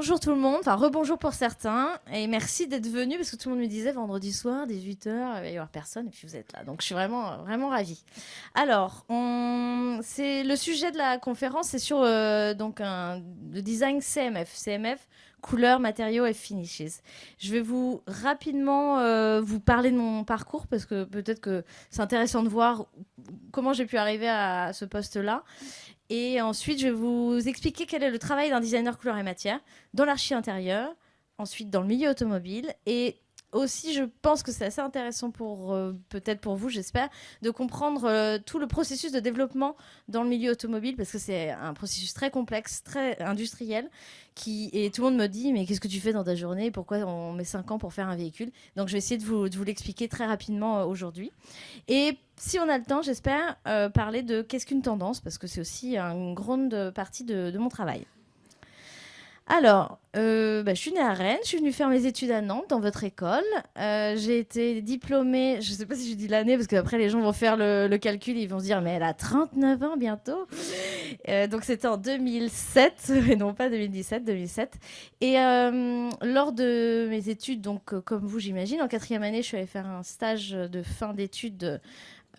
bonjour tout le monde, enfin rebonjour pour certains, et merci d'être venus parce que tout le monde me disait vendredi soir, 18h, il va y avoir personne, et puis vous êtes là, donc je suis vraiment, vraiment ravie. Alors, c'est le sujet de la conférence, c'est sur le design CMF, couleurs, matériaux et finishes. Je vais vous rapidement vous parler de mon parcours parce que peut-être que c'est intéressant de voir comment j'ai pu arriver à ce poste-là. Et ensuite, je vais vous expliquer quel est le travail d'un designer couleur et matière dans l'archi intérieur, ensuite dans le milieu automobile. Et aussi, je pense que c'est assez intéressant pour peut-être pour vous, j'espère, de comprendre tout le processus de développement dans le milieu automobile parce que c'est un processus très complexe, très industriel. Et tout le monde me dit, mais qu'est-ce que tu fais dans ta journée? Pourquoi on met 5 ans pour faire un véhicule? Donc, je vais essayer de vous l'expliquer très rapidement aujourd'hui. Et si on a le temps, j'espère parler de qu'est-ce qu'une tendance, parce que c'est aussi une grande partie de mon travail. Alors, je suis née à Rennes, je suis venue faire mes études à Nantes, dans votre école. J'ai été diplômée, je ne sais pas si je dis l'année, parce qu'après les gens vont faire le calcul, ils vont se dire, mais elle a 39 ans bientôt. Donc c'était en 2007, et non pas 2017, 2007. Et lors de mes études, donc comme vous j'imagine, en quatrième année, je suis allée faire un stage de fin d'études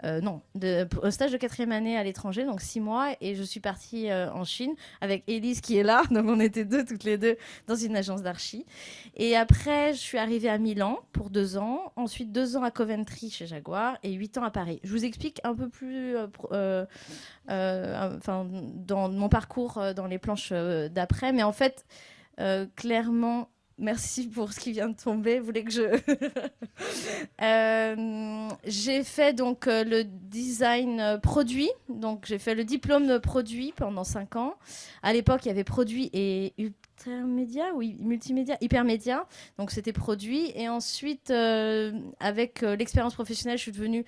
un stage de quatrième année à l'étranger, donc 6 mois, et je suis partie en Chine avec Élise qui est là, donc on était toutes les deux dans une agence d'archi. Et après, je suis arrivée à Milan pour 2 ans, ensuite 2 ans à Coventry chez Jaguar et 8 ans à Paris. Je vous explique un peu plus dans mon parcours dans les planches d'après, mais en fait, clairement, merci pour ce qui vient de tomber. Vous voulez que je... j'ai fait donc le design produit. Donc j'ai fait le diplôme de produit pendant 5 ans. À l'époque, il y avait produit et intermédia, oui, multimédia, hypermédia. Donc c'était produit. Et ensuite, avec l'expérience professionnelle, je suis devenue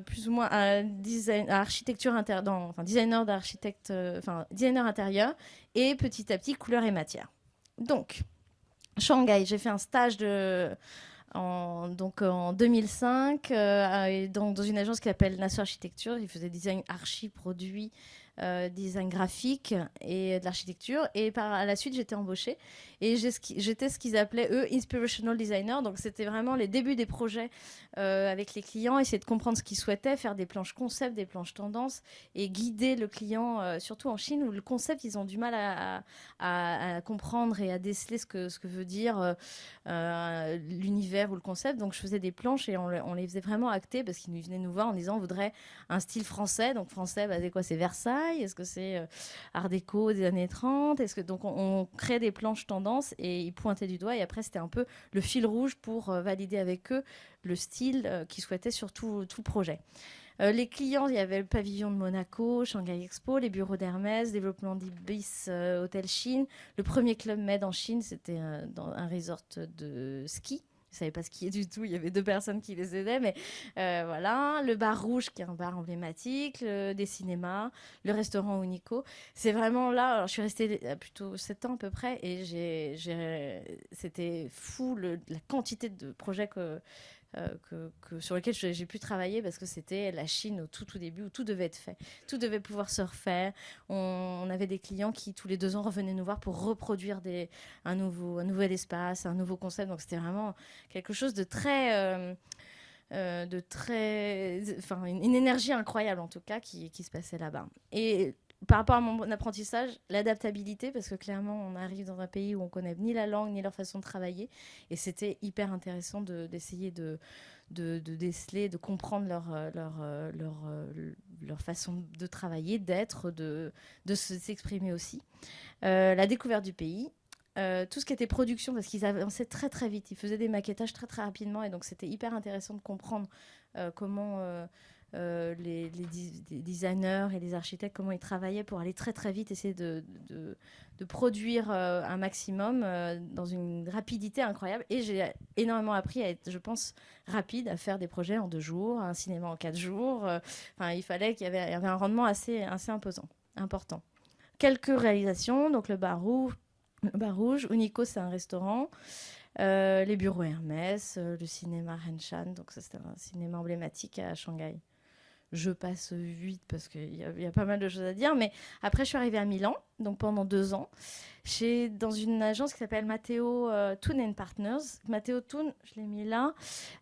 plus ou moins designer d'architecte, designer intérieur et petit à petit couleur et matière. Donc, Shanghai, j'ai fait un stage en 2005 dans une agence qui s'appelle Nassau Architecture. Ils faisaient design archi, produit, design graphique et de l'architecture. Et à la suite, j'étais embauchée. Et j'étais ce qu'ils appelaient, eux, inspirational designer. Donc, c'était vraiment les débuts des projets avec les clients, essayer de comprendre ce qu'ils souhaitaient, faire des planches concept, des planches tendances et guider le client, surtout en Chine, où le concept, ils ont du mal à comprendre et à déceler ce que veut dire l'univers ou le concept. Donc, je faisais des planches et on les faisait vraiment acter parce qu'ils venaient nous voir en disant on voudrait un style français. Donc, français, c'est quoi? C'est Versailles? Est-ce que c'est Art déco des années 30? Donc, on créait des planches tendances et ils pointaient du doigt. Et après, c'était un peu le fil rouge pour valider avec eux le style qu'ils souhaitaient sur tout le projet. Les clients, il y avait le pavillon de Monaco, Shanghai Expo, les bureaux d'Hermès, développement d'Ibis, Hôtel Chine. Le premier club Med en Chine, c'était dans un resort de ski. Je ne savais pas skier du tout, il y avait 2 personnes qui les aidaient, mais voilà. Le bar Rouge, qui est un bar emblématique, des cinémas, le restaurant Unico. C'est vraiment là, alors je suis restée plutôt 7 ans à peu près, et c'était fou la quantité de projets sur lesquels j'ai pu travailler parce que c'était la Chine au tout début où tout devait être fait. Tout devait pouvoir se refaire. On avait des clients qui, tous les 2 ans, revenaient nous voir pour reproduire un nouvel espace, un nouveau concept. Donc, c'était vraiment quelque chose de très... une énergie incroyable en tout cas qui se passait là-bas. Et par rapport à mon apprentissage, l'adaptabilité, parce que clairement on arrive dans un pays où on connaît ni la langue ni leur façon de travailler, et c'était hyper intéressant d'essayer de déceler, de comprendre leur façon de travailler, d'être, de s'exprimer aussi. La découverte du pays, tout ce qui était production, parce qu'ils avançaient très très vite, ils faisaient des maquettages très très rapidement, et donc c'était hyper intéressant de comprendre comment les designers et les architectes, comment ils travaillaient pour aller très très vite, essayer de produire un maximum dans une rapidité incroyable. Et j'ai énormément appris à être, je pense, rapide, à faire des projets en 2 jours, un cinéma en 4 jours. Il fallait qu'il y avait un rendement assez imposant, important. Quelques réalisations, donc le bar rouge, Unico, c'est un restaurant. Les bureaux Hermès, le cinéma Henshan, donc ça c'était un cinéma emblématique à Shanghai. Je passe vite parce qu'il y a pas mal de choses à dire. Mais après, je suis arrivée à Milan, donc pendant 2 ans, dans une agence qui s'appelle Matteo Toon Partners. Matteo Toon, je l'ai mis là.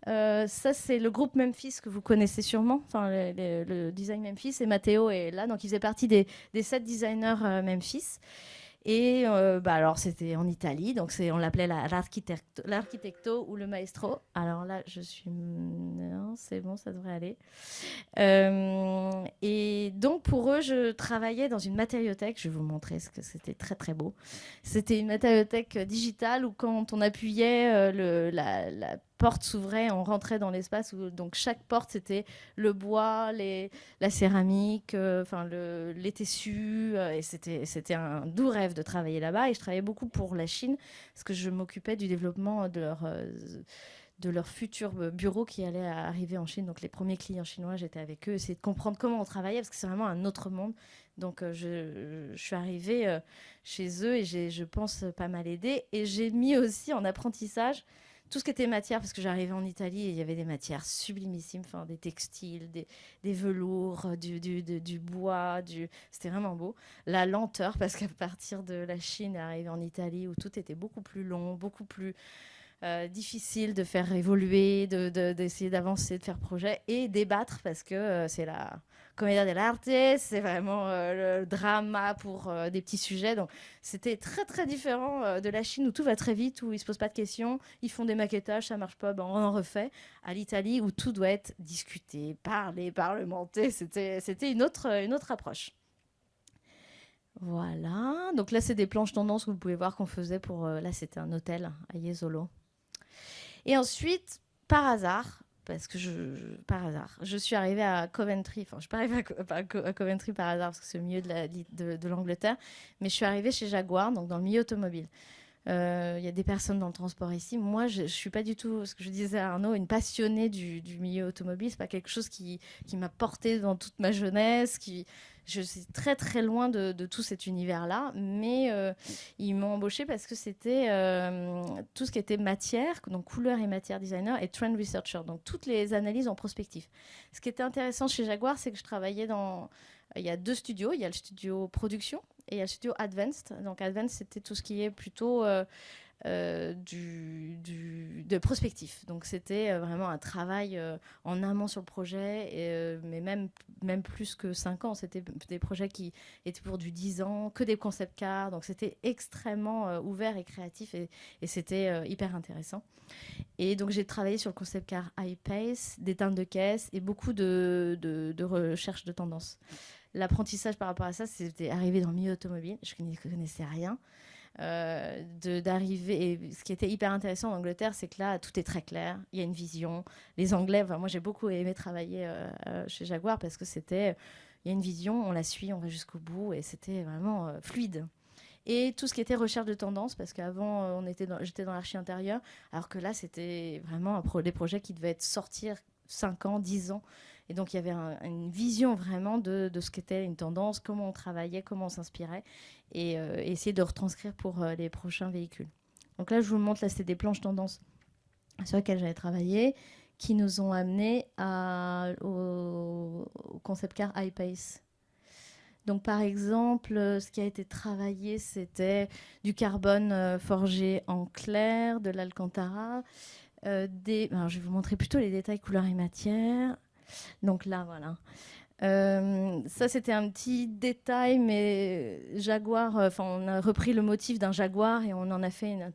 Ça, c'est le groupe Memphis que vous connaissez sûrement, enfin le design Memphis. Et Matteo est là, donc il faisait partie des 7 designers Memphis. Et alors c'était en Italie, donc on l'appelait l'architecto ou le maestro. Alors là, non, c'est bon, ça devrait aller. Et donc pour eux, je travaillais dans une matériothèque. Je vais vous montrer ce que c'était, très très beau. C'était une matériothèque digitale où quand on appuyait, la porte s'ouvrait, on rentrait dans l'espace. Donc chaque porte, c'était le bois, la céramique, les tissus. Et c'était un doux rêve de travailler là-bas. Et je travaillais beaucoup pour la Chine parce que je m'occupais du développement de leur futur bureau qui allait arriver en Chine. Donc les premiers clients chinois, j'étais avec eux, essayer de comprendre comment on travaillait parce que c'est vraiment un autre monde. Donc je suis arrivée chez eux et je pense, pas mal aidé. Et j'ai mis aussi en apprentissage tout ce qui était matière, parce que j'arrivais en Italie et il y avait des matières sublimissimes, enfin, des textiles, des velours, du bois, c'était vraiment beau. La lenteur, parce qu'à partir de la Chine, arriver en Italie où tout était beaucoup plus long, beaucoup plus difficile de faire évoluer, d'essayer d'avancer, de faire projet et débattre parce que c'est la commedia dell'arte, c'est vraiment le drama pour des petits sujets. Donc c'était très très différent de la Chine où tout va très vite, où ils se posent pas de questions, ils font des maquettages, ça marche pas, ben on en refait. À l'Italie où tout doit être discuté, parlé, parlementé, c'était une autre approche. Voilà, donc là c'est des planches tendance que vous pouvez voir qu'on faisait pour, là c'était un hôtel à Jesolo. Et ensuite, par hasard, par hasard, je suis arrivée à Coventry. Enfin, je suis pas arrivée à Coventry par hasard parce que c'est au milieu de l'Angleterre, mais je suis arrivée chez Jaguar, donc dans le milieu automobile. Il y a des personnes dans le transport ici. Moi, je suis pas du tout, ce que je disais à Arnaud, une passionnée du milieu automobile. C'est pas quelque chose qui m'a portée dans toute ma jeunesse. Je suis très très loin de tout cet univers-là. Mais ils m'ont embauchée parce que c'était tout ce qui était matière, donc couleur et matière designer et trend researcher. Donc toutes les analyses en prospectif. Ce qui était intéressant chez Jaguar, c'est que je travaillais il y a 2 studios. Il y a le studio production et il y a le studio Advanced. Donc Advanced, c'était tout ce qui est plutôt de prospectif. Donc c'était vraiment un travail en amont sur le projet, mais même plus que 5 ans. C'était des projets qui étaient pour du 10 ans, que des concept cars. Donc c'était extrêmement ouvert et créatif et c'était hyper intéressant. Et donc j'ai travaillé sur le concept car iPace, des teintes de caisse et beaucoup de recherche de tendance. L'apprentissage par rapport à ça, c'était arrivé dans le milieu automobile. Je ne connaissais rien. D'arriver. Et ce qui était hyper intéressant en Angleterre, c'est que là, tout est très clair. Il y a une vision. Les Anglais, moi, j'ai beaucoup aimé travailler chez Jaguar parce que il y a une vision, on la suit, on va jusqu'au bout et c'était vraiment fluide. Et tout ce qui était recherche de tendance, parce qu'avant, j'étais dans l'archi intérieur, alors que là, c'était vraiment des projets qui devaient sortir 5 ans, 10 ans. Et donc, il y avait une vision vraiment de ce qu'était une tendance, comment on travaillait, comment on s'inspirait, et essayer de retranscrire pour les prochains véhicules. Donc là, je vous montre, là, c'était des planches tendance sur lesquelles j'avais travaillé, qui nous ont amenés au concept car iPace. Donc, par exemple, ce qui a été travaillé, c'était du carbone forgé en clair, de l'alcantara. Alors, je vais vous montrer plutôt les détails couleurs et matière. Donc là, voilà. Ça, c'était un petit détail, mais Jaguar, on a repris le motif d'un Jaguar et on en a fait une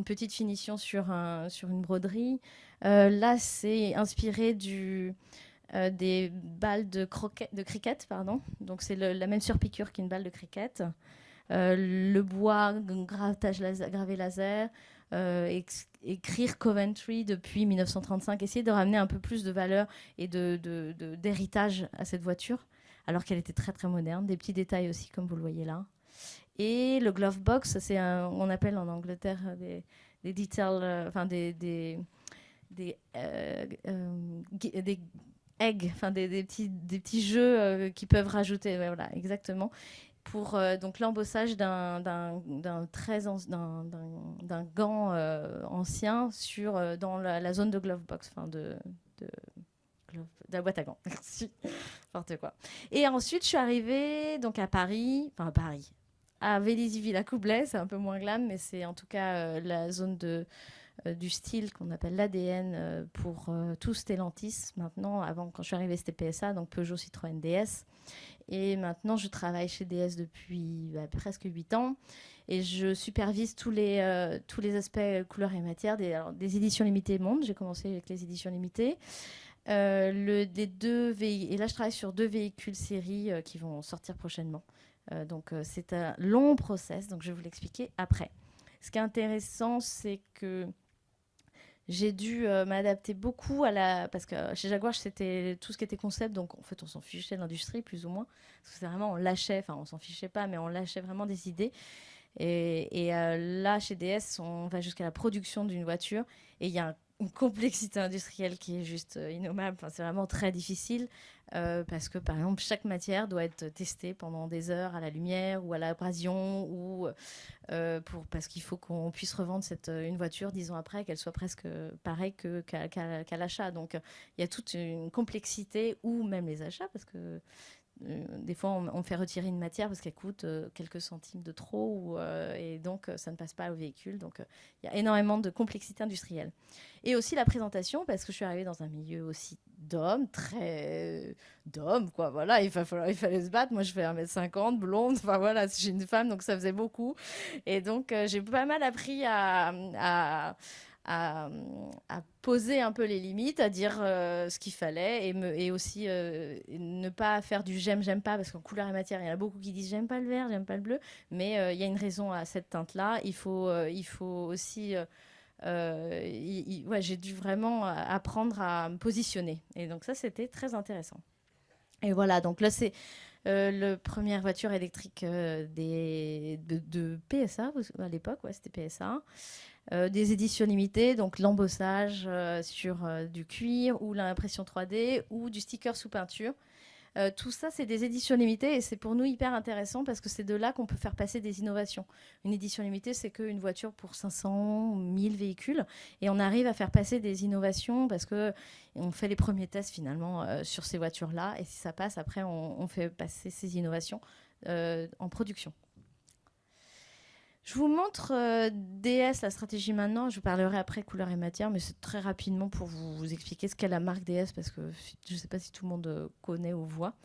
petite finition sur une broderie. Là, c'est inspiré des balles de cricket, pardon. Donc c'est la même surpiqûre qu'une balle de cricket. Le bois, gravé laser, écrire Coventry depuis 1935, essayer de ramener un peu plus de valeur et d'héritage à cette voiture, alors qu'elle était très très moderne. Des petits détails aussi, comme vous le voyez là. Et le glove box, on appelle en Angleterre des details, des eggs, des petits jeux qui peuvent rajouter, ouais, voilà, exactement, pour donc l'embossage d'un gant ancien dans la zone de glove box, de de la boîte à gants. N'importe quoi. Et ensuite, je suis arrivée donc à Paris, enfin à Paris, à Vélizy-Villacoublay, c'est un peu moins glam, mais c'est en tout cas la zone du style qu'on appelle l'ADN pour tout Stellantis. Maintenant, avant, quand je suis arrivée, c'était PSA, donc Peugeot, Citroën, DS. Et maintenant, je travaille chez DS depuis presque 8 ans. Et je supervise tous les aspects couleurs et matières des éditions limitées Monde. J'ai commencé avec les éditions limitées. Et là, je travaille sur 2 véhicules série qui vont sortir prochainement. Donc, c'est un long process. Donc, je vais vous l'expliquer après. Ce qui est intéressant, c'est que j'ai dû m'adapter beaucoup parce que chez Jaguar, c'était tout ce qui était concept. Donc, en fait, on s'en fichait de l'industrie, plus ou moins. Parce que c'est vraiment, on lâchait, enfin, on s'en fichait pas, mais on lâchait vraiment des idées. Et là, chez DS, on va jusqu'à la production d'une voiture. Et il y a une complexité industrielle qui est juste innommable. Enfin, c'est vraiment très difficile parce que, par exemple, chaque matière doit être testée pendant des heures à la lumière ou à l'abrasion ou parce qu'il faut qu'on puisse revendre une voiture 10 ans après, qu'elle soit presque pareille qu'à l'achat. Donc, il y a toute une complexité, ou même les achats, parce que des fois, on fait retirer une matière parce qu'elle coûte quelques centimes de trop, et donc ça ne passe pas au véhicule. Donc, il y a énormément de complexité industrielle. Et aussi la présentation, parce que je suis arrivée dans un milieu aussi d'hommes, très d'hommes, quoi. Voilà, il fallait se battre. Moi, je fais 1m50, blonde. Enfin, voilà, j'ai une femme, donc ça faisait beaucoup. Et donc, j'ai pas mal appris à, à poser un peu les limites, à dire ce qu'il fallait et aussi ne pas faire du j'aime pas, parce qu'en couleur et matière, il y en a beaucoup qui disent j'aime pas le vert, j'aime pas le bleu, mais il y a une raison à cette teinte-là. Il faut aussi... ouais, j'ai dû vraiment apprendre à me positionner. Et donc ça, c'était très intéressant. Et voilà, donc là, c'est la première voiture électrique de PSA à l'époque, ouais, c'était PSA. Des éditions limitées, donc l'embossage sur du cuir ou l'impression 3D ou du sticker sous peinture. Tout ça, c'est des éditions limitées et c'est pour nous hyper intéressant parce que c'est de là qu'on peut faire passer des innovations. Une édition limitée, c'est qu'une voiture pour 500, 1000 véhicules et on arrive à faire passer des innovations parce qu'on fait les premiers tests finalement sur ces voitures-là et si ça passe, après, on fait passer ces innovations en production. Je vous montre DS, la stratégie maintenant. Je vous parlerai après couleur et matière, mais c'est très rapidement pour vous expliquer ce qu'est la marque DS, parce que je ne sais pas si tout le monde connaît ou voit.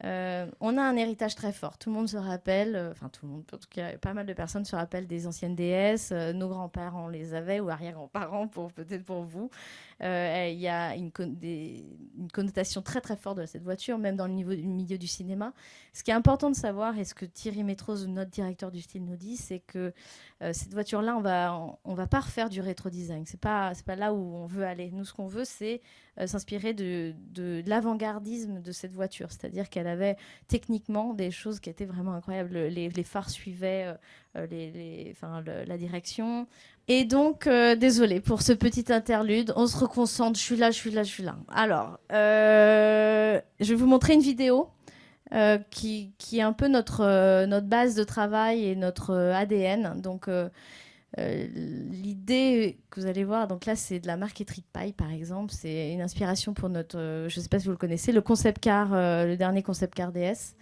On a un héritage très fort. Tout le monde se rappelle, enfin tout le monde, en tout cas pas mal de personnes se rappellent des anciennes DS. Nos grands-parents les avaient, ou arrière-grands-parents, peut-être pour vous. Il y a une connotation très très forte de cette voiture, même dans le milieu du cinéma. Ce qui est important de savoir, et ce que Thierry Métrose, notre directeur du style, nous dit, c'est que cette voiture-là, on va pas refaire du rétro-design. C'est pas là où on veut aller. Nous, ce qu'on veut, c'est s'inspirer de l'avant-gardisme de cette voiture. C'est-à-dire qu'elle avait techniquement des choses qui étaient vraiment incroyables. Les phares suivaient la direction. Et donc, désolée pour ce petit interlude. On se reconcentre. Je suis là. Alors, je vais vous montrer une vidéo qui est un peu notre base de travail et notre ADN. Donc, l'idée que vous allez voir, donc là, c'est de la marqueterie de paille, par exemple. C'est une inspiration pour notre, je ne sais pas si vous le connaissez, le concept car, le dernier concept car DS.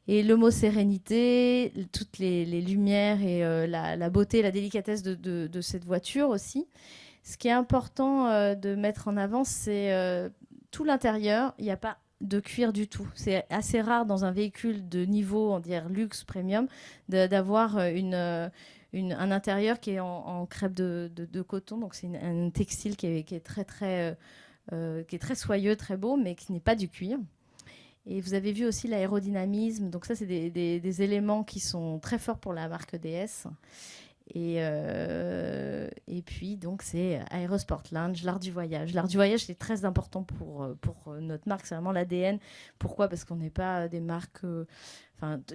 Et le mot sérénité, toutes les lumières et la beauté, la délicatesse de cette voiture aussi. Ce qui est important de mettre en avant, c'est tout l'intérieur. Il n'y a pas de cuir du tout. C'est assez rare dans un véhicule de niveau, on dirait luxe, premium, d'avoir un intérieur qui est en crêpe de coton. Donc c'est un textile qui est qui est très soyeux, très beau, mais qui n'est pas du cuir. Et vous avez vu aussi l'aérodynamisme. Donc ça, c'est des éléments qui sont très forts pour la marque DS. Et puis, donc, c'est Aerosport Lounge, l'art du voyage. L'art du voyage, c'est très important pour notre marque. C'est vraiment l'ADN. Pourquoi ? Parce qu'on n'est pas des marques...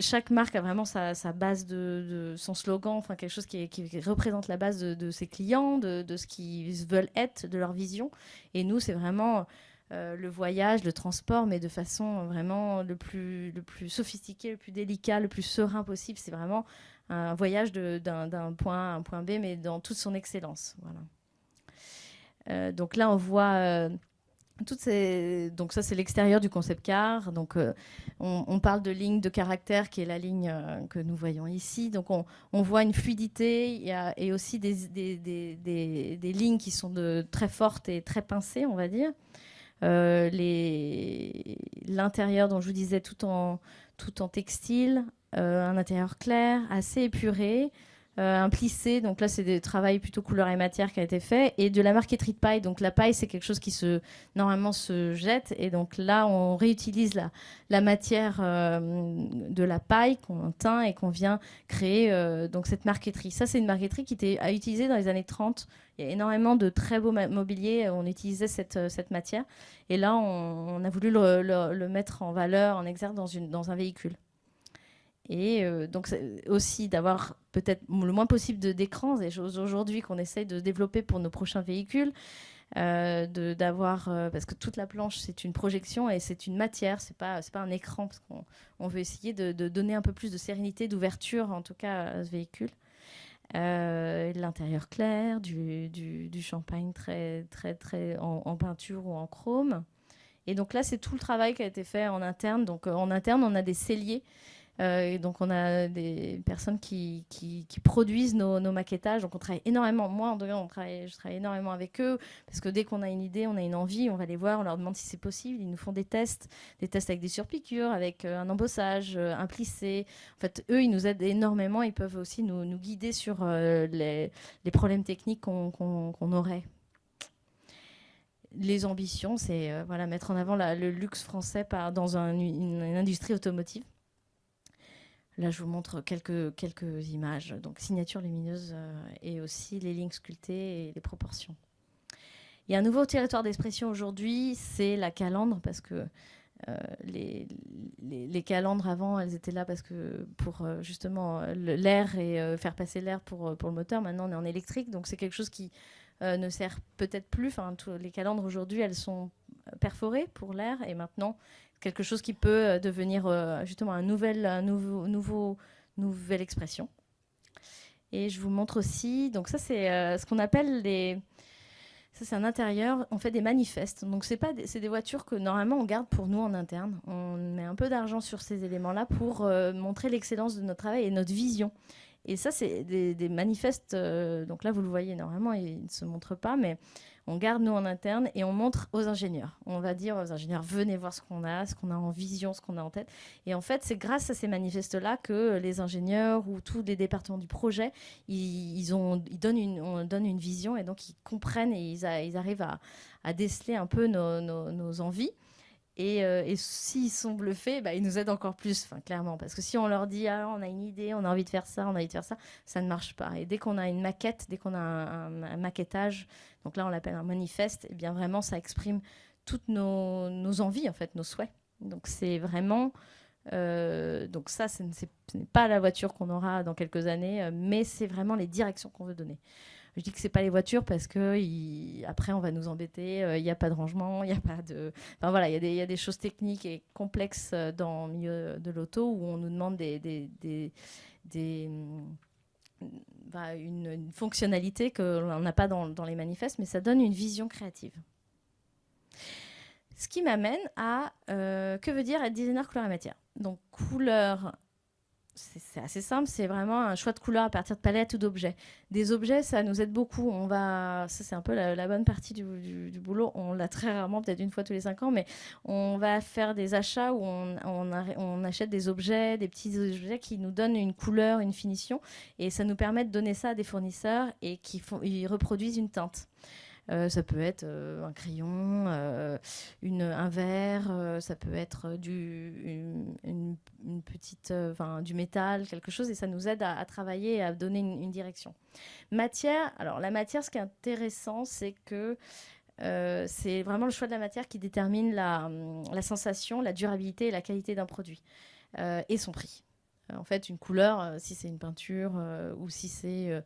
chaque marque a vraiment sa base de son slogan, enfin, quelque chose qui représente la base de ses clients, de ce qu'ils veulent être, de leur vision. Et nous, c'est vraiment... le voyage, le transport, mais de façon vraiment le plus sophistiqué, le plus délicat, le plus serein possible. C'est vraiment un voyage d'un point A à un point B, mais dans toute son excellence. Voilà. Donc là, on voit Donc ça, c'est l'extérieur du concept car. Donc on parle de ligne de caractère qui est la ligne que nous voyons ici. Donc on voit une fluidité et aussi des lignes qui sont très fortes et très pincées, on va dire. L'intérieur, dont je vous disais, tout en textile, un intérieur clair, assez épuré, un plissé, donc là c'est des travail plutôt couleur et matière qui a été fait, et de la marqueterie de paille. Donc la paille, c'est quelque chose qui normalement se jette, et donc là on réutilise la matière de la paille qu'on teint et qu'on vient créer donc cette marqueterie. Ça, c'est une marqueterie qui était à utiliser dans les années 30. Il y a énormément de très beaux mobiliers, on utilisait cette matière, et là on a voulu le mettre en valeur, en exergue dans un véhicule. Et donc aussi d'avoir peut-être le moins possible d'écrans, des choses aujourd'hui qu'on essaye de développer pour nos prochains véhicules, parce que toute la planche c'est une projection et c'est une matière, c'est pas un écran, parce qu'on veut essayer de donner un peu plus de sérénité, d'ouverture en tout cas à ce véhicule. L'intérieur clair, du champagne très, très, très en peinture ou en chrome. Et donc là, c'est tout le travail qui a été fait en interne. Donc en interne, on a des selliers. Et donc on a des personnes qui produisent nos maquettages. Donc on travaille énormément. Moi, en tout cas, je travaille énormément avec eux, parce que dès qu'on a une idée, on a une envie, on va les voir, on leur demande si c'est possible. Ils nous font des tests avec des surpiqûres, avec un embossage, un plissé. En fait, eux, ils nous aident énormément. Ils peuvent aussi nous guider sur les problèmes techniques qu'on aurait. Les ambitions, c'est voilà, mettre en avant le luxe français dans une industrie automotive. Là, je vous montre quelques images. Donc, signature lumineuse et aussi les lignes sculptées et les proportions. Il y a un nouveau territoire d'expression aujourd'hui, c'est la calandre, parce que les calandres avant, elles étaient là parce que pour justement l'air et faire passer l'air pour le moteur. Maintenant, on est en électrique, donc c'est quelque chose qui ne sert peut-être plus. Enfin, les calandres aujourd'hui, elles sont perforées pour l'air, et maintenant quelque chose qui peut devenir justement une nouvelle expression. Et je vous montre aussi, donc ça c'est ce qu'on appelle ça c'est un intérieur, on fait des manifestes. Donc c'est des voitures que normalement on garde pour nous en interne. On met un peu d'argent sur ces éléments-là pour montrer l'excellence de notre travail et notre vision. Et ça, c'est des manifestes. Donc là, vous le voyez, normalement, ils ne se montrent pas, mais on garde nous en interne et on montre aux ingénieurs. On va dire aux ingénieurs, venez voir ce qu'on a en vision, ce qu'on a en tête. Et en fait, c'est grâce à ces manifestes-là que les ingénieurs ou tous les départements du projet, on donne une vision, et donc ils comprennent et ils arrivent à déceler un peu nos envies. Et s'ils sont bluffés, ils nous aident encore plus, clairement. Parce que si on leur dit, ah, on a une idée, on a envie de faire ça, ça ne marche pas. Et dès qu'on a une maquette, dès qu'on a un maquettage, donc là on l'appelle un manifeste, et bien vraiment ça exprime toutes nos envies, en fait, nos souhaits. Donc c'est vraiment... donc ça, ce n'est pas la voiture qu'on aura dans quelques années, mais c'est vraiment les directions qu'on veut donner. Je dis que c'est pas les voitures parce que après on va nous embêter. Il n'y a pas de rangement, il n'y a pas de. Enfin voilà, il y a des choses techniques et complexes dans le milieu de l'auto où on nous demande une fonctionnalité qu'on n'a pas dans les manifestes, mais ça donne une vision créative. Ce qui m'amène à que veut dire être designer couleur et matière. Donc couleur. C'est assez simple, c'est vraiment un choix de couleurs à partir de palettes ou d'objets. Des objets, ça nous aide beaucoup. Ça, c'est un peu la bonne partie du boulot. On l'a très rarement, peut-être une fois tous les 5 ans, mais on va faire des achats où on achète des objets, des petits objets qui nous donnent une couleur, une finition, et ça nous permet de donner ça à des fournisseurs et ils reproduisent une teinte. Ça peut être un crayon, un verre, ça peut être une petite, du métal, quelque chose, et ça nous aide à travailler et à donner une direction. Matière, alors la matière, ce qui est intéressant, c'est que c'est vraiment le choix de la matière qui détermine la sensation, la durabilité et la qualité d'un produit, et son prix. En fait, une couleur, si c'est une peinture ou si c'est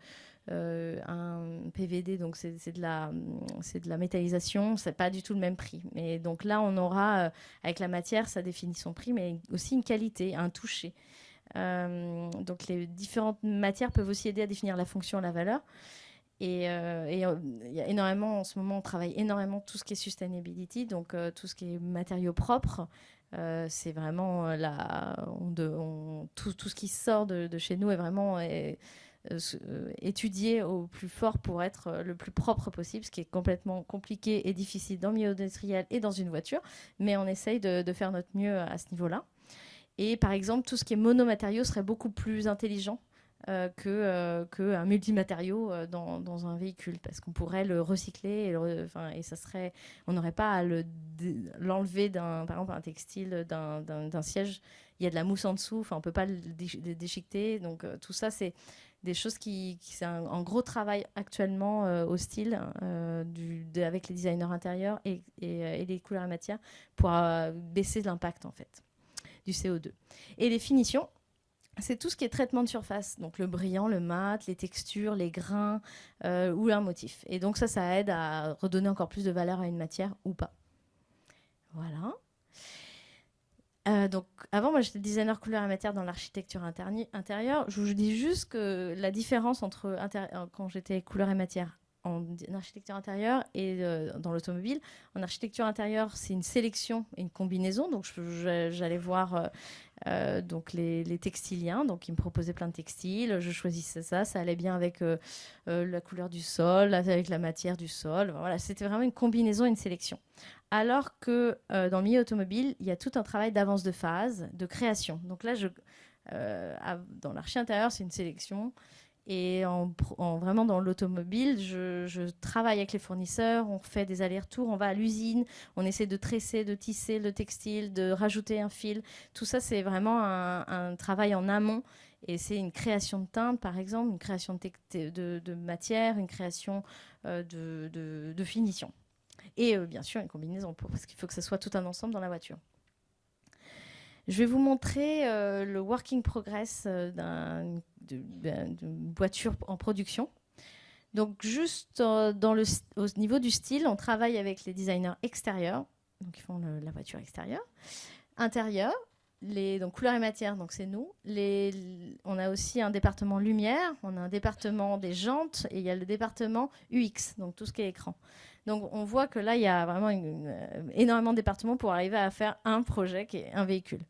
un PVD, donc c'est de la métallisation, c'est pas du tout le même prix. Mais donc là, on aura, avec la matière, ça définit son prix, mais aussi une qualité, un toucher. Donc les différentes matières peuvent aussi aider à définir la fonction et la valeur. Il y a énormément, en ce moment, on travaille énormément tout ce qui est sustainability, donc tout ce qui est matériaux propres. C'est vraiment tout ce qui sort de chez nous est vraiment étudié au plus fort pour être le plus propre possible, ce qui est complètement compliqué et difficile dans le milieu industriel et dans une voiture, mais on essaye de faire notre mieux à ce niveau-là. Et par exemple, tout ce qui est monomatériaux serait beaucoup plus intelligent qu'un multimatériau dans un véhicule, parce qu'on pourrait le recycler et ça serait, on n'aurait pas à l'enlever par exemple un textile d'un siège. Il y a de la mousse en dessous, on peut pas le déchiqueter. Donc tout ça, c'est des choses c'est un gros travail actuellement au style avec les designers intérieurs et les couleurs et matières pour baisser l'impact en fait du CO2. Et les finitions, c'est tout ce qui est traitement de surface, donc le brillant, le mat, les textures, les grains ou un motif. Et donc ça aide à redonner encore plus de valeur à une matière ou pas. Voilà. Donc avant, moi j'étais designer couleur et matière dans l'architecture intérieure. Je vous dis juste que la différence entre quand j'étais couleur et matière en architecture intérieure et dans l'automobile. En architecture intérieure, c'est une sélection et une combinaison. Donc j'allais voir donc les textiliens, donc ils me proposaient plein de textiles, je choisissais ça allait bien avec la couleur du sol, avec la matière du sol. Voilà, c'était vraiment une combinaison, une sélection. Alors que dans le milieu automobile, il y a tout un travail d'avance de phase, de création. Donc là, dans l'archi intérieur, c'est une sélection. Et vraiment dans l'automobile, je travaille avec les fournisseurs, on fait des allers-retours, on va à l'usine, on essaie de tresser, de tisser le textile, de rajouter un fil. Tout ça, c'est vraiment un travail en amont. Et c'est une création de teinte, par exemple, une création de matière, une création de finition. Et bien sûr, une combinaison, parce qu'il faut que ce soit tout un ensemble dans la voiture. Je vais vous montrer le working progress d'une voiture en production. Donc, juste au niveau du style, on travaille avec les designers extérieurs, donc ils font la voiture extérieure, intérieure, donc couleur et matière, donc c'est nous. On a aussi un département lumière, on a un département des jantes et il y a le département UX, donc tout ce qui est écran. Donc on voit que là, il y a vraiment énormément de départements pour arriver à faire un projet qui est un véhicule.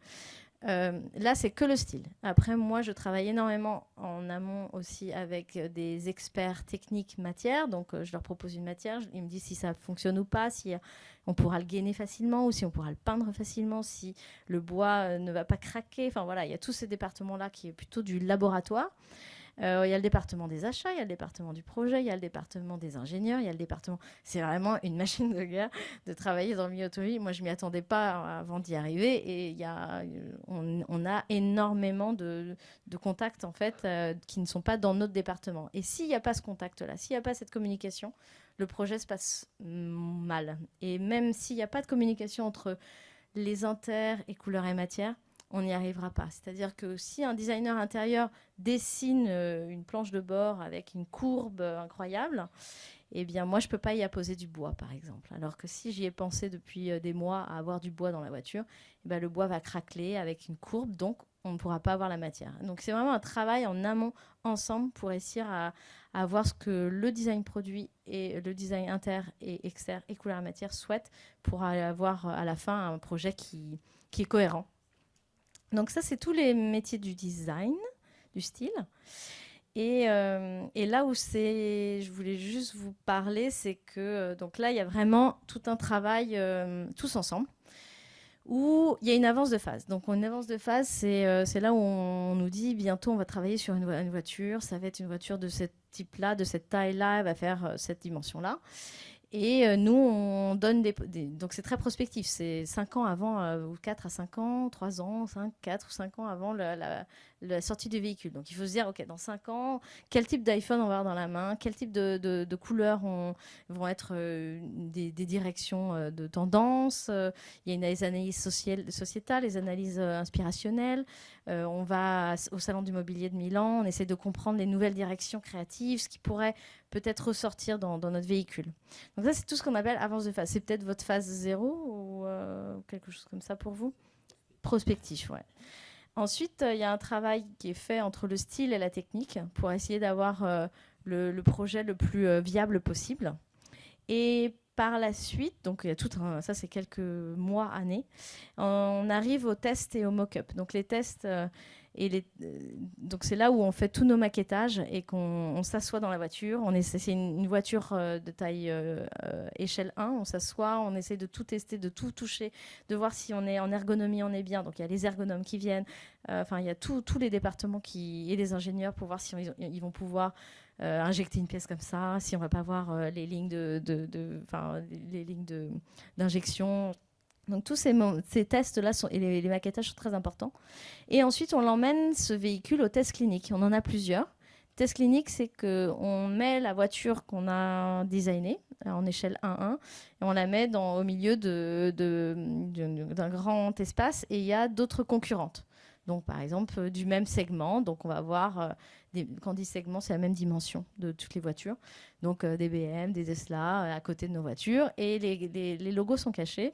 Là, c'est que le style. Après, moi, je travaille énormément en amont aussi avec des experts techniques matière. Donc, je leur propose une matière. Ils me disent si ça fonctionne ou pas, si on pourra le gainer facilement ou si on pourra le peindre facilement, si le bois ne va pas craquer. Enfin, voilà, il y a tous ces départements-là qui est plutôt du laboratoire. Il y a le département des achats, il y a le département du projet, il y a le département des ingénieurs, il y a le département... C'est vraiment une machine de guerre de travailler dans le milieu automobile. Moi, je ne m'y attendais pas avant d'y arriver. Et on a énormément de contacts, en fait, qui ne sont pas dans notre département. Et s'il n'y a pas ce contact-là, s'il n'y a pas cette communication, le projet se passe mal. Et même s'il n'y a pas de communication entre les inters et couleurs et matières, on n'y arrivera pas. C'est-à-dire que si un designer intérieur dessine une planche de bord avec une courbe incroyable, eh bien, moi, je ne peux pas y apposer du bois, par exemple. Alors que si j'y ai pensé depuis des mois à avoir du bois dans la voiture, eh bien, le bois va craqueler avec une courbe, donc on ne pourra pas avoir la matière. Donc, c'est vraiment un travail en amont, ensemble, pour réussir à voir ce que le design produit et le design inter et externe et couleur et matière souhaitent pour avoir à la fin un projet qui est cohérent. Donc ça, c'est tous les métiers du design, du style. Et là où je voulais juste vous parler, c'est que donc là, il y a vraiment tout un travail tous ensemble où il y a une avance de phase. Donc une avance de phase, c'est là où on nous dit bientôt on va travailler sur une voiture, ça va être une voiture de ce type-là, de cette taille-là, elle va faire cette dimension-là. Et nous, on donne donc c'est très prospectif. C'est 5 ans avant, ou 4 à 5 ans, 3 ans, 5, 4 ou 5 ans avant la sortie du véhicule. Donc il faut se dire, OK, dans 5 ans, quel type d'iPhone on va avoir dans la main, quel type de couleurs vont être des directions de tendance. Il y a les analyses sociétales, les analyses inspirationnelles. On va au Salon du Mobilier de Milan, on essaie de comprendre les nouvelles directions créatives, ce qui pourrait peut-être ressortir dans notre véhicule. Donc ça, c'est tout ce qu'on appelle avance de phase. C'est peut-être votre phase 0 ou quelque chose comme ça pour vous? Prospectif, ouais. Ensuite, il y a un travail qui est fait entre le style et la technique pour essayer d'avoir le projet le plus viable possible. Et par la suite, donc il y a ça c'est quelques mois, années, on arrive aux tests et aux mock-up. Donc les tests, donc c'est là où on fait tous nos maquettages et qu'on s'assoit dans la voiture. C'est une voiture de taille échelle 1. On s'assoit, on essaie de tout tester, de tout toucher, de voir si on est en ergonomie, on est bien. Donc il y a les ergonomes qui viennent. Enfin, il y a tous les départements et les ingénieurs pour voir si ils vont pouvoir injecter une pièce comme ça, si on va pas voir les lignes les lignes d'injection. Donc tous ces tests-là et les maquettages sont très importants. Et ensuite, on l'emmène, ce véhicule, au test clinique. On en a plusieurs. Test clinique, c'est qu'on met la voiture qu'on a designée en échelle 1-1 et on la met au milieu d'un grand espace et il y a d'autres concurrentes. Donc, par exemple, du même segment. Donc, on va voir, quand on dit segment, c'est la même dimension de toutes les voitures. Donc, des BM, des Tesla à côté de nos voitures. Et les logos sont cachés.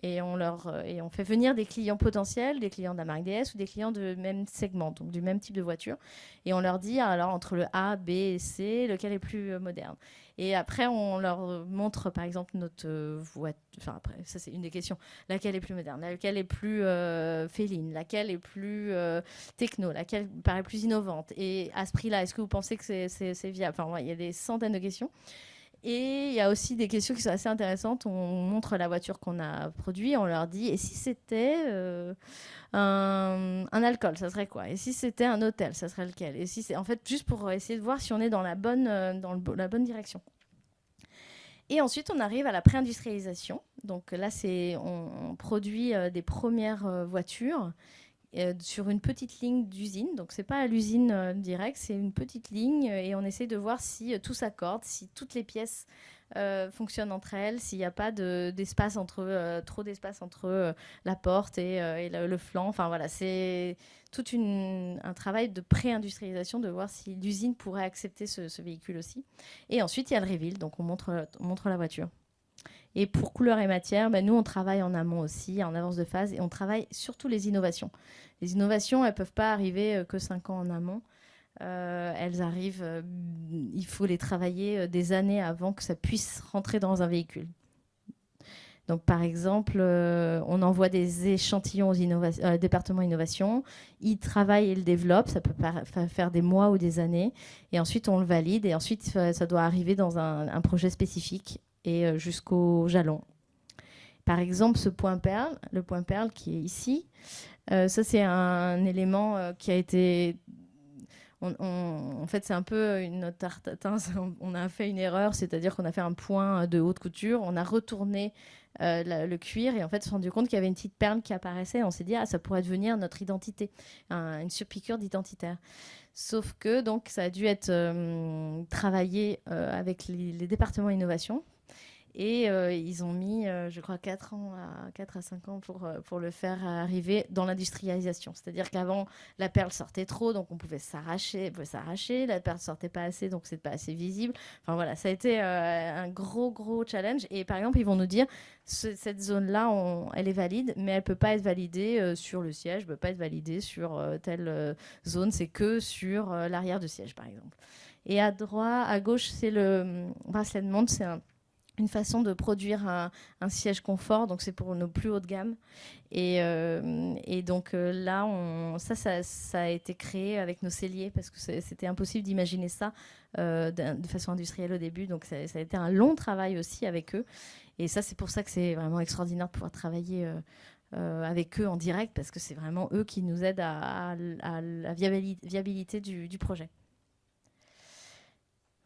Et on fait venir des clients potentiels, des clients de la marque DS ou des clients de même segment, donc du même type de voiture. Et on leur dit, alors, entre le A, B et C, lequel est plus moderne. Et après, on leur montre, par exemple, notre voiture. Enfin, après, ça, c'est une des questions. Laquelle est plus moderne, laquelle est plus féline, laquelle est plus techno, laquelle paraît plus innovante. Et à ce prix-là, est-ce que vous pensez que c'est viable? Enfin, ouais, il y a des centaines de questions. Et il y a aussi des questions qui sont assez intéressantes. On montre la voiture qu'on a produite, on leur dit, et si c'était un alcool, ça serait quoi? Et si c'était un hôtel, ça serait lequel? Et si c'est en fait juste pour essayer de voir si on est dans la bonne direction. Et ensuite, on arrive à la pré-industrialisation. Donc là, on produit des premières voitures sur une petite ligne d'usine. Donc, c'est pas à l'usine directe, c'est une petite ligne et on essaie de voir si tout s'accorde, si toutes les pièces fonctionnent entre elles, s'il n'y a pas d'espace trop d'espace entre la porte et le flanc. Enfin, voilà, c'est tout un travail de pré-industrialisation, de voir si l'usine pourrait accepter ce véhicule aussi. Et ensuite, il y a le reveal, donc on montre la voiture. Et pour couleur et matière, nous, on travaille en amont aussi, en avance de phase, et on travaille surtout les innovations. Les innovations, elles ne peuvent pas arriver que 5 ans en amont. Elles arrivent, il faut les travailler des années avant que ça puisse rentrer dans un véhicule. Donc, par exemple, on envoie des échantillons aux départements innovation. Ils travaillent et le développent. Ça peut faire des mois ou des années. Et ensuite, on le valide. Et ensuite, ça doit arriver dans un projet spécifique et jusqu'au jalon. Par exemple, le point perle qui est ici, ça c'est un élément qui a été... en fait, c'est un peu notre tartatin. On a fait une erreur, c'est-à-dire qu'on a fait un point de haute couture, on a retourné le cuir et en fait, on s'est rendu compte qu'il y avait une petite perle qui apparaissait. On s'est dit, ça pourrait devenir notre identité, une surpiqûre d'identitaire. Sauf que donc, ça a dû être travaillé avec les départements innovation. Et ils ont mis, je crois, 4 à 5 ans pour le faire arriver dans l'industrialisation. C'est-à-dire qu'avant, la perle sortait trop, donc on pouvait s'arracher. La perle sortait pas assez, donc c'est pas assez visible. Enfin voilà, ça a été un gros challenge. Et par exemple, ils vont nous dire, cette zone-là, elle est valide, mais elle peut pas être validée sur le siège, elle peut pas être validée sur telle zone. C'est que sur l'arrière de siège, par exemple. Et à gauche, c'est le bracelet de montre. C'est une façon de produire un siège confort, donc c'est pour nos plus haut de gamme. Et donc là, ça a été créé avec nos celliers parce que c'était impossible d'imaginer ça de façon industrielle au début. Donc ça a été un long travail aussi avec eux. Et ça, c'est pour ça que c'est vraiment extraordinaire de pouvoir travailler avec eux en direct parce que c'est vraiment eux qui nous aident à la viabilité du projet.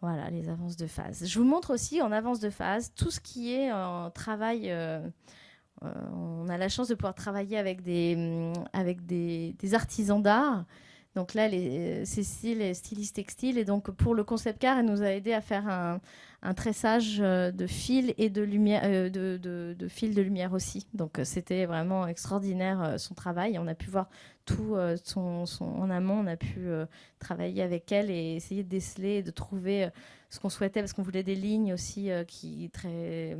Voilà, les avances de phase. Je vous montre aussi en avance de phase tout ce qui est en travail. On a la chance de pouvoir travailler avec des artisans d'art. Donc là, Cécile est styliste textile. Et donc, pour le concept car, elle nous a aidé à faire un tressage de fils et de lumière, de fils de lumière aussi. Donc, c'était vraiment extraordinaire son travail. On a pu voir tout en amont. On a pu travailler avec elle et essayer de déceler et de trouver ce qu'on souhaitait parce qu'on voulait des lignes aussi qui très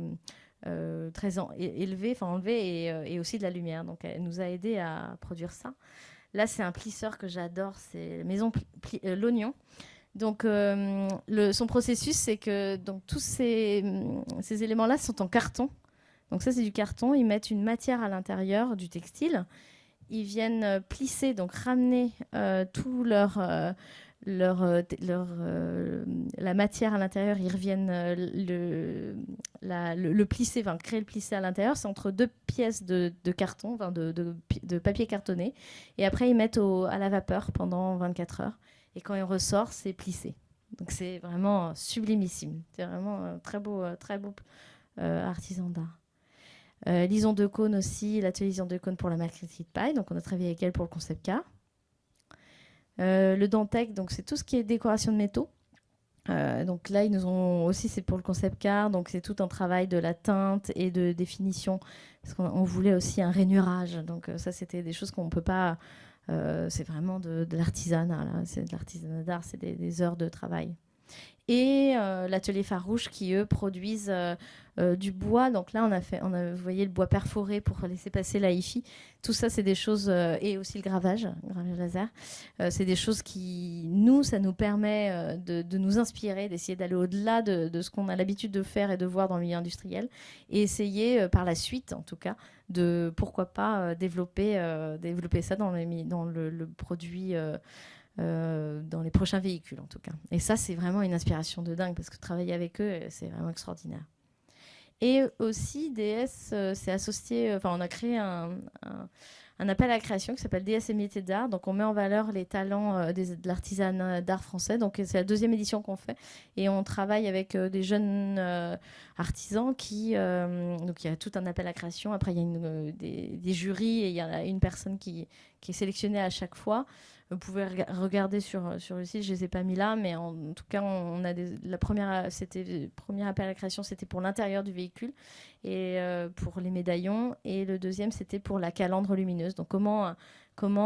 élevées, enfin enlevées et aussi de la lumière. Donc, elle nous a aidé à produire ça. Là, c'est un plisseur que j'adore, c'est Maison L'Oignon. Donc, son processus, c'est que donc, tous ces éléments-là sont en carton. Donc ça, c'est du carton. Ils mettent une matière à l'intérieur du textile. Ils viennent plisser, donc ramener tout la matière à l'intérieur. Ils reviennent le plisser, enfin créer le plissé à l'intérieur. C'est entre deux pièces de carton, enfin de papier cartonné. Et après, ils mettent à la vapeur pendant 24 heures. Et quand il ressort, c'est plissé. Donc c'est vraiment sublimissime. C'est vraiment un très beau artisan d'art. Lison Decaunes aussi, l'atelier Lison Decaunes pour la marque Street Pie. Donc on a travaillé avec elle pour le concept car. Le Dantec, donc c'est tout ce qui est décoration de métaux. Donc là, ils nous ont aussi, c'est pour le concept car, donc c'est tout un travail de la teinte et de définition, parce qu'on voulait aussi un rainurage. Donc ça, c'était des choses qu'on ne peut pas. C'est vraiment de l'artisanat, là. C'est de l'artisanat d'art, c'est des heures de travail. Et l'atelier Farouche qui, eux, produisent du bois. Donc là, vous voyez le bois perforé pour laisser passer la hi-fi. Tout ça, c'est des choses, et aussi le gravage laser. C'est des choses qui, ça nous permet de nous inspirer, d'essayer d'aller au-delà de ce qu'on a l'habitude de faire et de voir dans le milieu industriel. Et essayer, par la suite, en tout cas, de, pourquoi pas, développer ça dans le produit dans les prochains véhicules en tout cas. Et ça, c'est vraiment une inspiration de dingue parce que travailler avec eux, c'est vraiment extraordinaire. Et aussi, DS s'est associé, on a créé un appel à la création qui s'appelle DS et métiers d'art. Donc, on met en valeur les talents de l'artisanat d'art français. Donc, c'est la 2e édition qu'on fait. Et on travaille avec des jeunes artisans qui... donc, il y a tout un appel à la création. Après, il y a des jurys et il y a une personne qui est sélectionnée à chaque fois. Vous pouvez regarder sur le site, je ne les ai pas mis là, mais en tout cas, on a le premier appel à la création, c'était pour l'intérieur du véhicule et pour les médaillons. Et le deuxième, c'était pour la calandre lumineuse. Donc, comment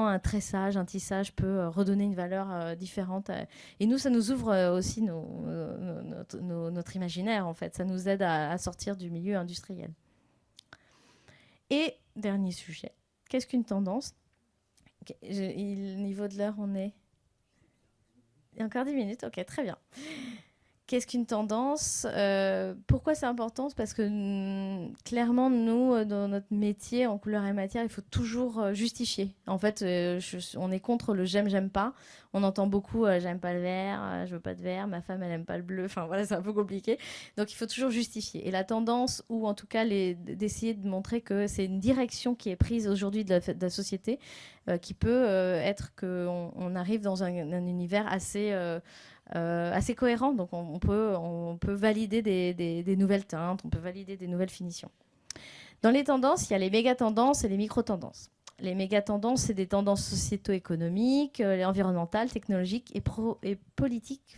un tressage, un tissage peut redonner une valeur différente. Et nous, ça nous ouvre aussi notre imaginaire, en fait. Ça nous aide à sortir du milieu industriel. Et dernier sujet, qu'est-ce qu'une tendance ? Niveau de l'heure, on est... Il y a encore 10 minutes, ok, très bien. Qu'est-ce qu'une tendance ? Pourquoi c'est important ? Parce que clairement, nous, dans notre métier, en couleur et matière, il faut toujours justifier. En fait, on est contre le j'aime pas. On entend beaucoup j'aime pas le vert, je veux pas de vert, ma femme, elle aime pas le bleu. Enfin voilà, c'est un peu compliqué. Donc il faut toujours justifier. Et la tendance, ou en tout cas d'essayer de montrer que c'est une direction qui est prise aujourd'hui de la société, qui peut être qu'on arrive dans un univers assez cohérent. Donc on peut valider des nouvelles teintes, on peut valider des nouvelles finitions. Dans les tendances, il y a les méga-tendances et les micro-tendances. Les méga-tendances, c'est des tendances socio-économiques, environnementales, technologiques et politiques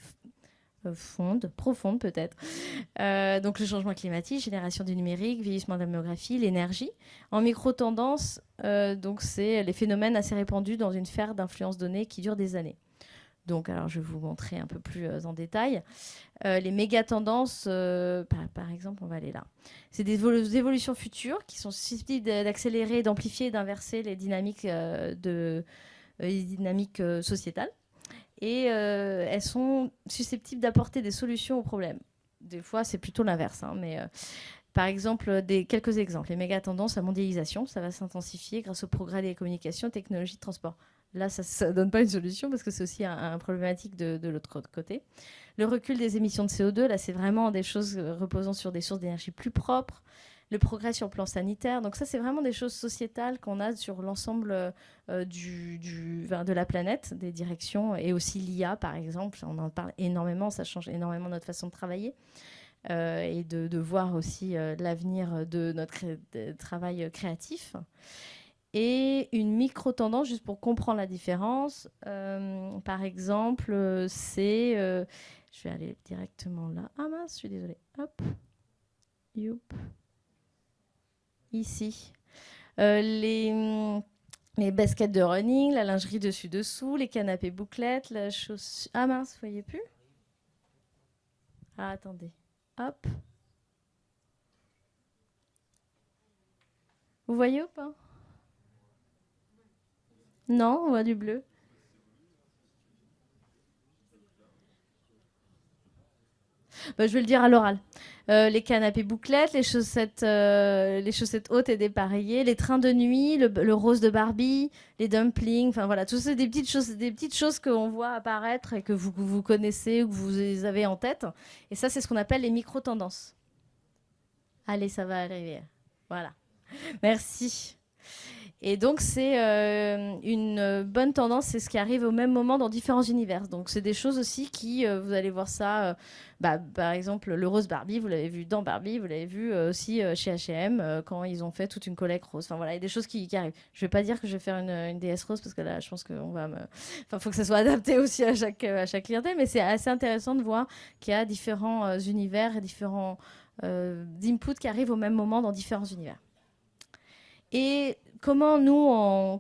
profondes peut-être. Donc le changement climatique, génération du numérique, vieillissement de la démographie, l'énergie. En micro-tendance, donc c'est les phénomènes assez répandus dans une sphère d'influence donnée qui dure des années. Donc, alors, je vais vous montrer un peu plus en détail. Les méga-tendances, par exemple, on va aller là. C'est des évolutions futures qui sont susceptibles d'accélérer, d'amplifier et d'inverser les dynamiques, sociétales. Et elles sont susceptibles d'apporter des solutions aux problèmes. Des fois, c'est plutôt l'inverse. Mais par exemple, quelques exemples. Les méga-tendances, la mondialisation, ça va s'intensifier grâce au progrès des communications, technologies de transport. Là, ça ne donne pas une solution parce que c'est aussi un problématique de l'autre côté. Le recul des émissions de CO2, là, c'est vraiment des choses reposant sur des sources d'énergie plus propres. Le progrès sur le plan sanitaire. Donc ça, c'est vraiment des choses sociétales qu'on a sur l'ensemble de la planète, des directions. Et aussi l'IA, par exemple. On en parle énormément, ça change énormément notre façon de travailler. Et de voir aussi l'avenir de notre travail créatif. Et une micro-tendance, juste pour comprendre la différence, par exemple, c'est... je vais aller directement là. Ah mince, je suis désolée. Hop. Youp. Ici. Les baskets de running, la lingerie dessus-dessous, les canapés bouclettes, la chaussure... Ah mince, vous voyez plus ? Ah, attendez. Hop. Vous voyez ou pas ? Non, on voit du bleu. Bah, je vais le dire à l'oral. Les canapés bouclettes, les chaussettes hautes et dépareillées, les trains de nuit, le rose de Barbie, les dumplings, enfin voilà, tout ça, des petites choses qu'on voit apparaître et que vous connaissez ou que vous avez en tête. Et ça, c'est ce qu'on appelle les micro-tendances. Allez, ça va arriver. Voilà. Merci. Et donc, c'est une bonne tendance, c'est ce qui arrive au même moment dans différents univers. Donc, c'est des choses aussi qui, vous allez voir ça, par exemple, le rose Barbie, vous l'avez vu dans Barbie, vous l'avez vu aussi chez H&M quand ils ont fait toute une collecte rose. Enfin, voilà, il y a des choses qui arrivent. Je ne vais pas dire que je vais faire une déesse rose parce que là, je pense qu'on va me... Enfin, il faut que ça soit adapté aussi à chaque clientèle, mais c'est assez intéressant de voir qu'il y a différents univers et différents inputs qui arrivent au même moment dans différents univers. Et comment nous, on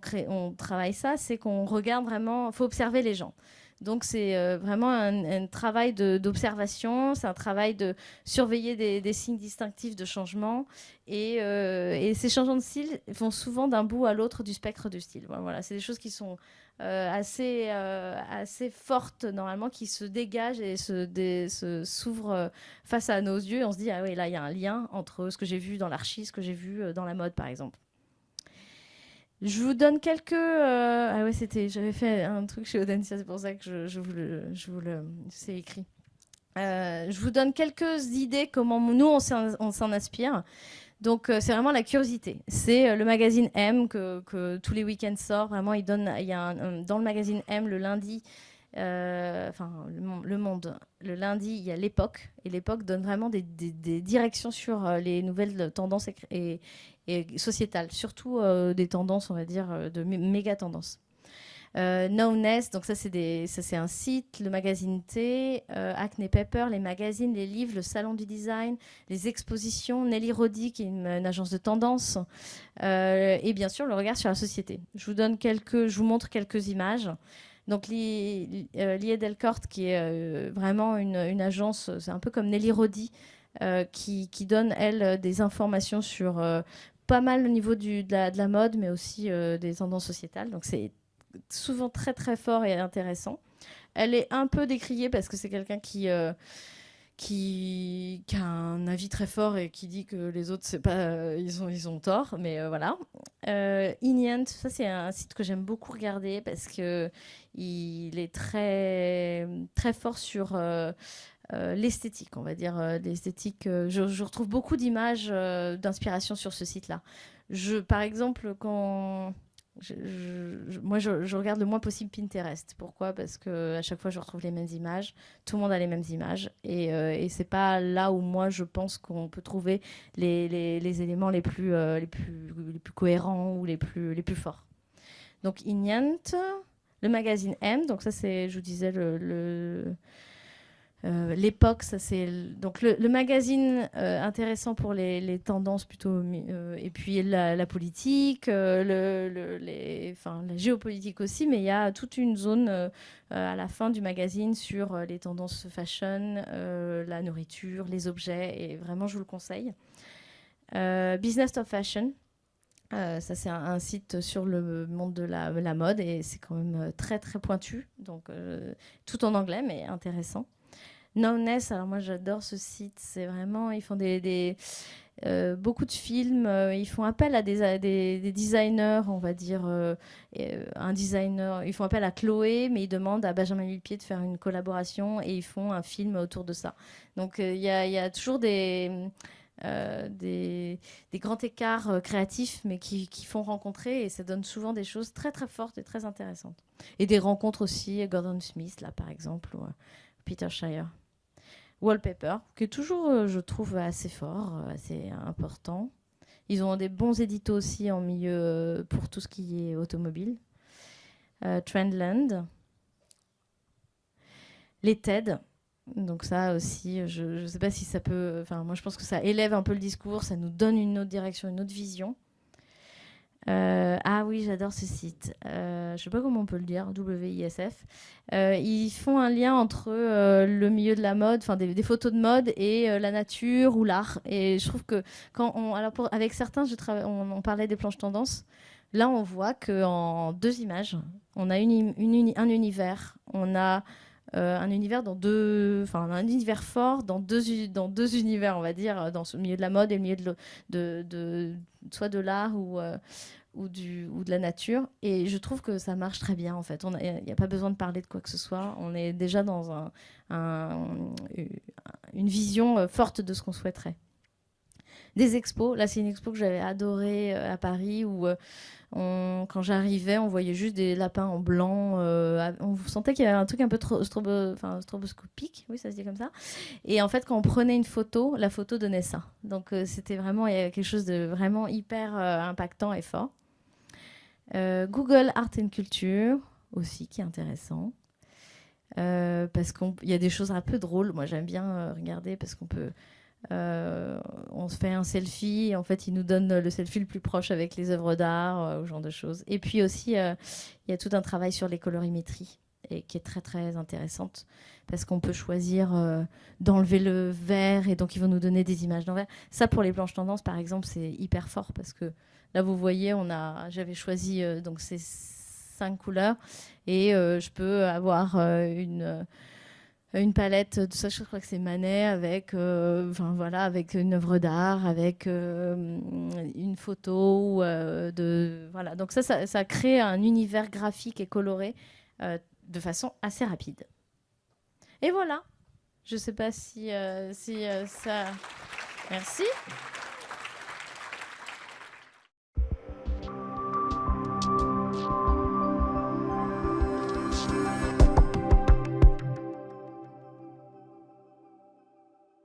travaille ça, c'est qu'on regarde vraiment, il faut observer les gens. Donc c'est vraiment un travail d'observation, c'est un travail de surveiller des signes distinctifs de changement. Et ces changements de style vont souvent d'un bout à l'autre du spectre du style. Voilà, c'est des choses qui sont assez fortes normalement, qui se dégagent et s'ouvrent face à nos yeux. Et on se dit, ah oui, là il y a un lien entre ce que j'ai vu dans l'archi, ce que j'ai vu dans la mode par exemple. Je vous donne quelques. Ah ouais, j'avais fait un truc chez Audencia, c'est pour ça que c'est écrit. Je vous donne quelques idées comment nous on s'en inspire. Donc c'est vraiment la curiosité. C'est le magazine M que tous les week-ends sort. Vraiment, il y a dans le magazine M le lundi. Le Monde. Le lundi, il y a l'Époque. Et l'Époque donne vraiment des directions sur les nouvelles tendances et sociétales. Surtout des tendances, on va dire, de méga tendances. Knowness, donc ça c'est un site, le magazine T, Acne Paper, les magazines, les livres, le salon du design, les expositions, Nelly Rodi qui est une agence de tendance, et bien sûr le regard sur la société. Je vous montre quelques images. Donc Lié Delcourt qui est vraiment une agence, c'est un peu comme Nelly Rodi qui donne elle des informations sur pas mal au niveau de la mode mais aussi des tendances sociétales. Donc c'est souvent très très fort et intéressant. Elle est un peu décriée parce que c'est quelqu'un qui a un avis très fort et qui dit que les autres, c'est pas, ils ont tort, mais voilà. Inient, ça c'est un site que j'aime beaucoup regarder parce que il est très très fort sur l'esthétique, on va dire l'esthétique. Je retrouve beaucoup d'images d'inspiration sur ce site-là. Par exemple, quand moi, je regarde le moins possible Pinterest. Pourquoi? Parce que à chaque fois, je retrouve les mêmes images. Tout le monde a les mêmes images. Et c'est pas là où moi, je pense qu'on peut trouver les éléments les plus cohérents ou les plus forts. Donc, Ignant, le magazine M. Donc, ça, c'est, je vous disais, l'époque, ça c'est donc le magazine intéressant pour les tendances plutôt, et puis la politique, la géopolitique aussi, mais il y a toute une zone à la fin du magazine sur les tendances fashion, la nourriture, les objets, et vraiment je vous le conseille. Business of Fashion. Ça, c'est un site sur le monde de la mode et c'est quand même très très pointu, donc tout en anglais mais intéressant. Knowness, alors moi j'adore ce site, c'est vraiment, ils font beaucoup de films, ils font appel à des designers, on va dire, un designer, ils font appel à Chloé, mais ils demandent à Benjamin Millepied de faire une collaboration et ils font un film autour de ça. Donc il y a toujours des grands écarts créatifs, mais qui font rencontrer et ça donne souvent des choses très très fortes et très intéressantes. Et des rencontres aussi, Gordon Smith, là par exemple, ou Peter Shire. Wallpaper, qui est toujours, je trouve, assez fort, assez important. Ils ont des bons éditos aussi en milieu pour tout ce qui est automobile. Trendland. Les TED. Donc ça aussi, je ne sais pas si ça peut... Enfin, moi, je pense que ça élève un peu le discours, ça nous donne une autre direction, une autre vision. Ah oui, j'adore ce site. Je sais pas comment on peut le dire, WISF. Ils font un lien entre le milieu de la mode, enfin des photos de mode et la nature ou l'art. Et je trouve que avec certains, on parlait des planches tendances. Là, on voit qu'en 2 images, on a un univers, on a un univers un univers fort dans deux univers, on va dire, dans ce milieu de la mode et le milieu soit de l'art ou de la nature. Et je trouve que ça marche très bien, en fait. Il n'y a pas besoin de parler de quoi que ce soit. On est déjà dans une vision forte de ce qu'on souhaiterait. Des expos. Là, c'est une expo que j'avais adorée à Paris où quand j'arrivais, on voyait juste des lapins en blanc. On sentait qu'il y avait un truc un peu stroboscopique. Oui, ça se dit comme ça. Et en fait, quand on prenait une photo, la photo donnait ça. Donc, c'était vraiment, il y avait quelque chose de vraiment hyper impactant et fort. Google Art and Culture aussi, qui est intéressant. Parce qu'il y a des choses un peu drôles. Moi, j'aime bien regarder parce qu'on peut... on se fait un selfie et en fait il nous donne le selfie le plus proche avec les œuvres d'art, ce genre de choses. Et puis aussi il y a tout un travail sur les colorimétries et qui est très très intéressante parce qu'on peut choisir d'enlever le vert et donc ils vont nous donner des images d'envers. Ça pour les blanches tendances par exemple c'est hyper fort parce que là vous voyez j'avais choisi donc ces 5 couleurs et je peux avoir une palette de ça, je crois que c'est Manet avec, avec une œuvre d'art, avec une photo voilà. Donc ça crée un univers graphique et coloré de façon assez rapide. Et voilà. Je sais pas si ça. Merci.